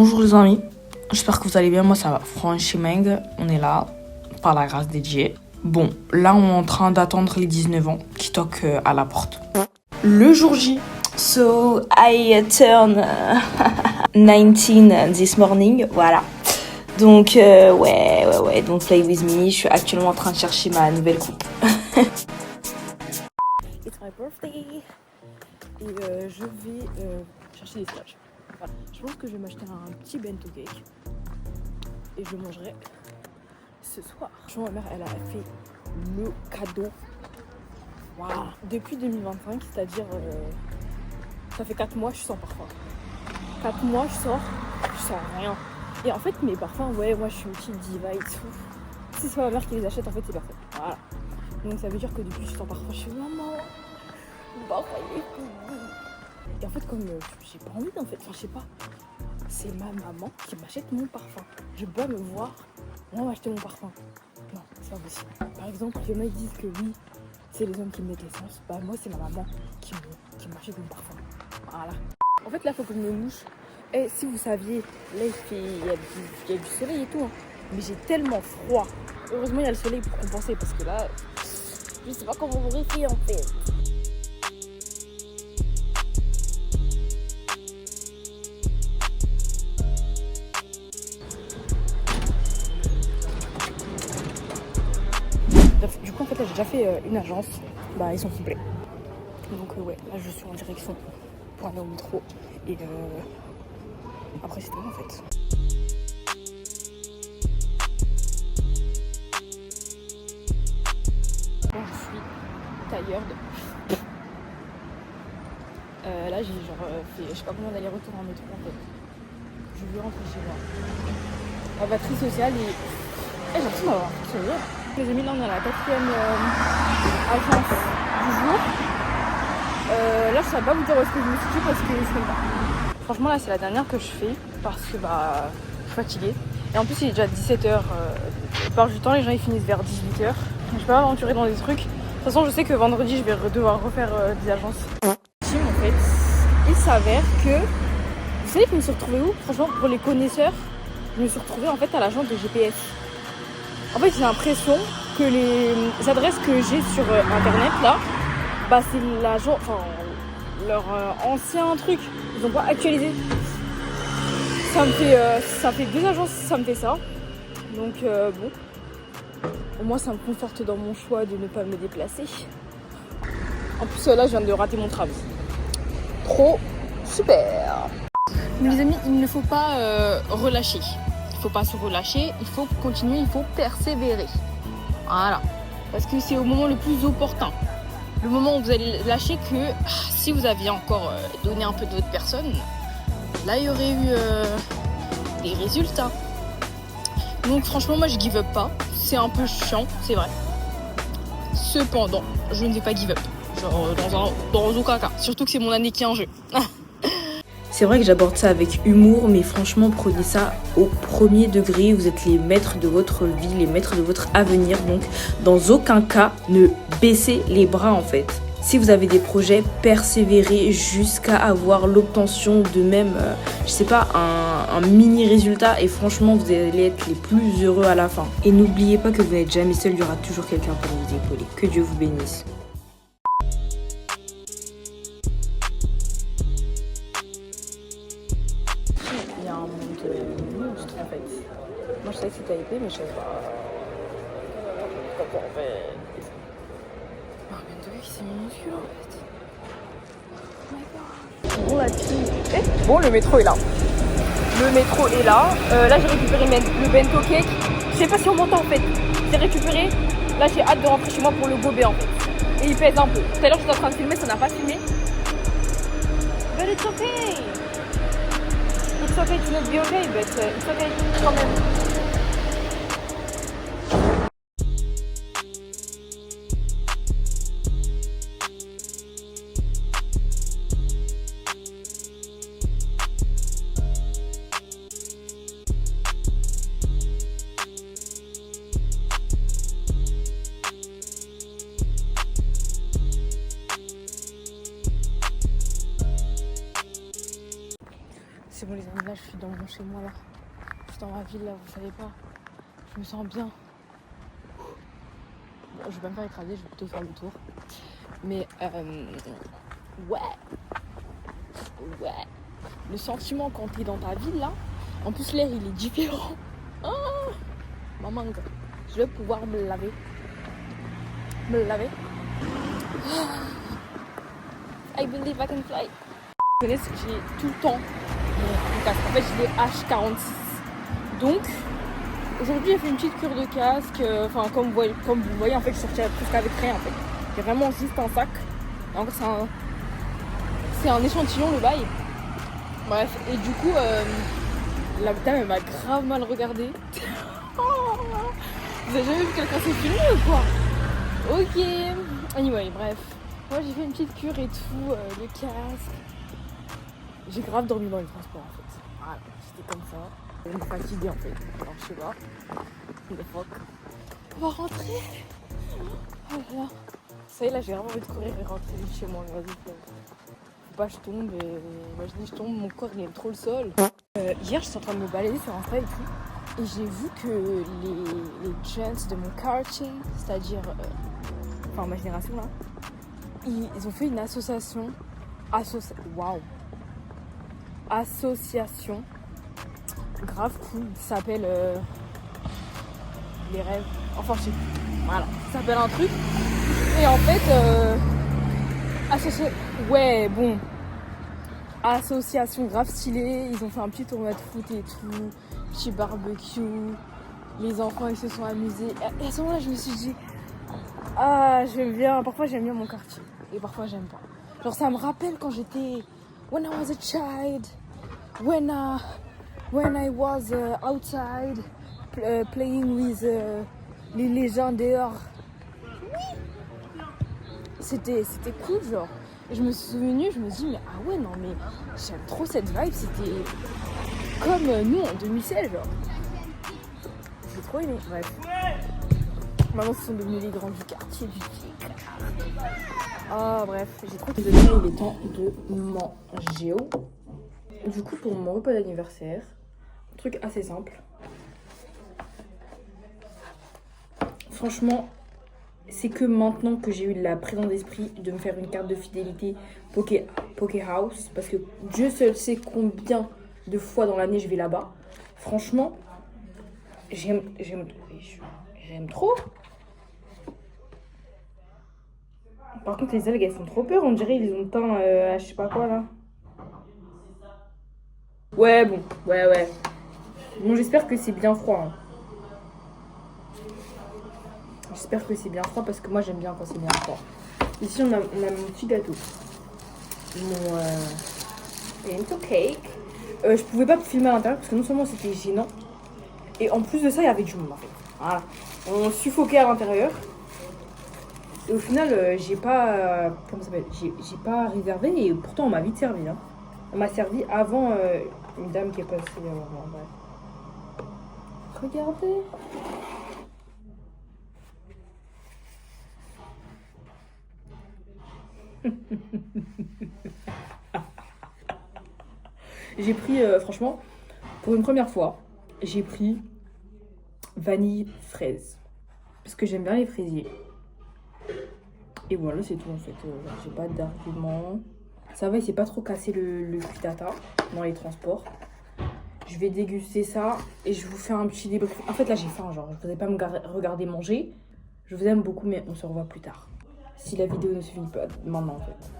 Bonjour les amis, j'espère que vous allez bien, moi ça va franchement, on est là, par la grâce des dieux. Bon, là on est en train d'attendre les 19 ans qui toquent à la porte. Le jour J, so I turn 19 this morning, voilà. Donc ouais, don't play with me, je suis actuellement en train de chercher ma nouvelle coupe. It's my birthday et je vais chercher des scotch. Voilà. Je pense que je vais m'acheter un petit bento cake et je le mangerai ce soir. Franchement, ma mère, elle a fait le cadeau. Wow. Depuis 2025, c'est-à-dire ça fait 4 mois, je suis sans parfum. 4 mois, je sens rien. Et en fait, mes parfums, ouais, moi je suis une petite diva et tout. Si c'est pas ma mère qui les achète, en fait, c'est parfait. Voilà. Donc ça veut dire que depuis que je suis sans parfum, je suis maman. Bon, et en fait, comme j'ai pas envie, en fait, enfin, je sais pas, c'est ma maman qui m'achète mon parfum. Je dois me voir, moi, m'acheter mon parfum. Non, c'est pas possible. Par exemple, il y en a qui disent que oui, c'est les hommes qui me mettent l'essence. Bah, moi, c'est ma maman qui m'achète mon parfum. Voilà. En fait, là, il faut que je me mouche. Et si vous saviez, là, il y a du soleil et tout, hein. Mais j'ai tellement froid. Heureusement, il y a le soleil pour compenser parce que là, je sais pas comment vous réfléchir en fait. Bref, du coup, en fait, là, j'ai déjà fait une agence. Bah, ils sont complets. Donc, ouais, là, je suis en direction pour aller au métro. Et après, c'est tout, en fait. Bon, je suis tailleur de... là, j'ai genre fait, je sais pas combien d'aller-retour en métro, en fait. Je veux rentrer chez moi. Ma batterie sociale est... j'ai l'impression d'avoir un truc sur. Les amis, là on est à la 4e agence du jour. Là je savais pas vous dire où est-ce que je me situe parce que je sais pas. Franchement là c'est la dernière que je fais parce que bah je suis fatiguée. Et en plus il est déjà 17h. La plupart du temps les gens ils finissent vers 18h. Je peux pas m'aventurer dans des trucs. De toute façon je sais que vendredi je vais devoir refaire des agences. En fait, il s'avère que... Vous savez que je me suis retrouvée où? Franchement pour les connaisseurs, je me suis retrouvée en fait à l'agence de GPS. En fait, j'ai l'impression que les adresses que j'ai sur internet là, bah c'est l'agent, enfin leur ancien truc, ils ont pas actualisé. Ça fait 2 agences, ça me fait ça. Donc bon, au moins ça me conforte dans mon choix de ne pas me déplacer. En plus là, je viens de rater mon tram. Trop super. Mais les amis, il ne faut pas relâcher. Il ne faut pas se relâcher, il faut continuer, il faut persévérer. Voilà. Parce que c'est au moment le plus opportun. Le moment où vous allez lâcher que si vous aviez encore donné un peu de votre personne, là il y aurait eu des résultats. Donc franchement moi je give up pas. C'est un peu chiant, c'est vrai. Cependant, je ne vais pas give up. Genre dans aucun cas. Surtout que c'est mon année qui est en jeu. C'est vrai que j'aborde ça avec humour, mais franchement, prenez ça au premier degré. Vous êtes les maîtres de votre vie, les maîtres de votre avenir. Donc, dans aucun cas, ne baissez les bras en fait. Si vous avez des projets, persévérez jusqu'à avoir l'obtention de même, je sais pas, un mini résultat. Et franchement, vous allez être les plus heureux à la fin. Et n'oubliez pas que vous n'êtes jamais seul, il y aura toujours quelqu'un pour vous épauler. Que Dieu vous bénisse. Il y a un monde monstre en fait. Moi je savais que c'était Taipei mais je savais pas comment on fait. Ah mais de c'est minuscule en fait. Bon là-dessus. Bon le métro est là. Le métro est là. Là j'ai récupéré le bento cake. Je sais pas si on m'entend en fait. J'ai récupéré. Là j'ai hâte de rentrer chez moi pour le gober en fait. Et il pèse un peu. Tout à l'heure j'étais en train de filmer, ça n'a pas filmé. But it's okay. It's okay to not be okay, but it's okay quand même. c'est bon les amis, là je suis dans mon chez moi là. Je suis dans ma ville là, vous savez pas. Je me sens bien. Bon, je vais pas me faire écraser, je vais plutôt faire le tour. Mais ouais. Le sentiment quand t'es dans ta ville là, en plus l'air il est différent. Maman, je vais pouvoir me laver. I believe I can fly. Vous connaissez que j'ai tout le temps mon casque. En fait, j'ai des H46. Donc, aujourd'hui, j'ai fait une petite cure de casque. Enfin, comme vous voyez, en fait, je sortirais presque avec rien. En fait, j'ai vraiment juste un sac. Et encore, c'est un échantillon le bail. Bref, et du coup, la dame elle m'a grave mal regardé. Vous avez jamais vu quelqu'un se filmer ou quoi? Ok. Anyway, bref. Moi j'ai fait une petite cure et tout, le casque. J'ai grave dormi dans les transports en fait. Voilà, j'étais comme ça. Je me fatiguée en fait. Alors je sais pas. The fuck. On va rentrer. Oh là là. Ça y est, là j'ai vraiment envie de courir et rentrer vite chez moi. Vas-y, faut pas que je tombe. Imaginez je tombe, mon corps il aime trop le sol. Hier j'étais en train de me balader sur Insta et tout. Et j'ai vu que les gens de mon quartier, c'est-à-dire enfin ma génération là, ils ont fait une association grave cool, ça s'appelle les rêves, enfin je sais plus, voilà, ça s'appelle un truc, et en fait association grave stylée, ils ont fait un petit tournoi de foot et tout, petit barbecue, les enfants ils se sont amusés, et à ce moment là je me suis dit j'aime bien, parfois j'aime bien mon quartier et parfois j'aime pas. Genre ça me rappelle quand j'étais when I was a child, when I was outside playing with les gens dehors. Oui. C'était cool genre. Et je me suis souvenue, je me dis mais ah ouais non mais j'aime trop cette vibe, c'était comme nous en 2016 genre. J'ai trop aimé, bref. Maintenant, ce sont devenus les grands du quartier du tic. Bref, j'ai trop de temps. Il est temps de manger. Du coup, pour mon repas d'anniversaire, un truc assez simple. Franchement, c'est que maintenant que j'ai eu la présence d'esprit de me faire une carte de fidélité Poké House, parce que Dieu seul sait combien de fois dans l'année je vais là-bas. Franchement, j'aime trop. Par contre, les algues, elles font trop peur. On dirait ils ont teint je sais pas quoi, là. Ouais, bon. Ouais. Bon, j'espère que c'est bien froid. Hein. J'espère que c'est bien froid parce que moi, j'aime bien quand c'est bien froid. Ici, on a mon petit gâteau. Mon bento cake. Je pouvais pas filmer à l'intérieur parce que non seulement c'était gênant, et en plus de ça, il y avait du monde, en fait. Voilà. On suffoquait à l'intérieur. Et au final, j'ai pas. Comment ça s'appelle ? J'ai pas réservé et pourtant on m'a vite servi. Hein. On m'a servi avant une dame qui est passée avant moi. Bref. Regardez. J'ai pris, franchement, pour une première fois, j'ai pris vanille fraise. Parce que j'aime bien les fraisiers. Et voilà, c'est tout en fait. J'ai pas d'argument. Ça va, il s'est pas trop cassé le cul tata dans les transports. Je vais déguster ça et je vous fais un petit débrief. En fait, là, j'ai faim, genre. Je ne vous ai pas me regarder manger. Je vous aime beaucoup, mais on se revoit plus tard. Si la vidéo ne se finit pas maintenant, en fait.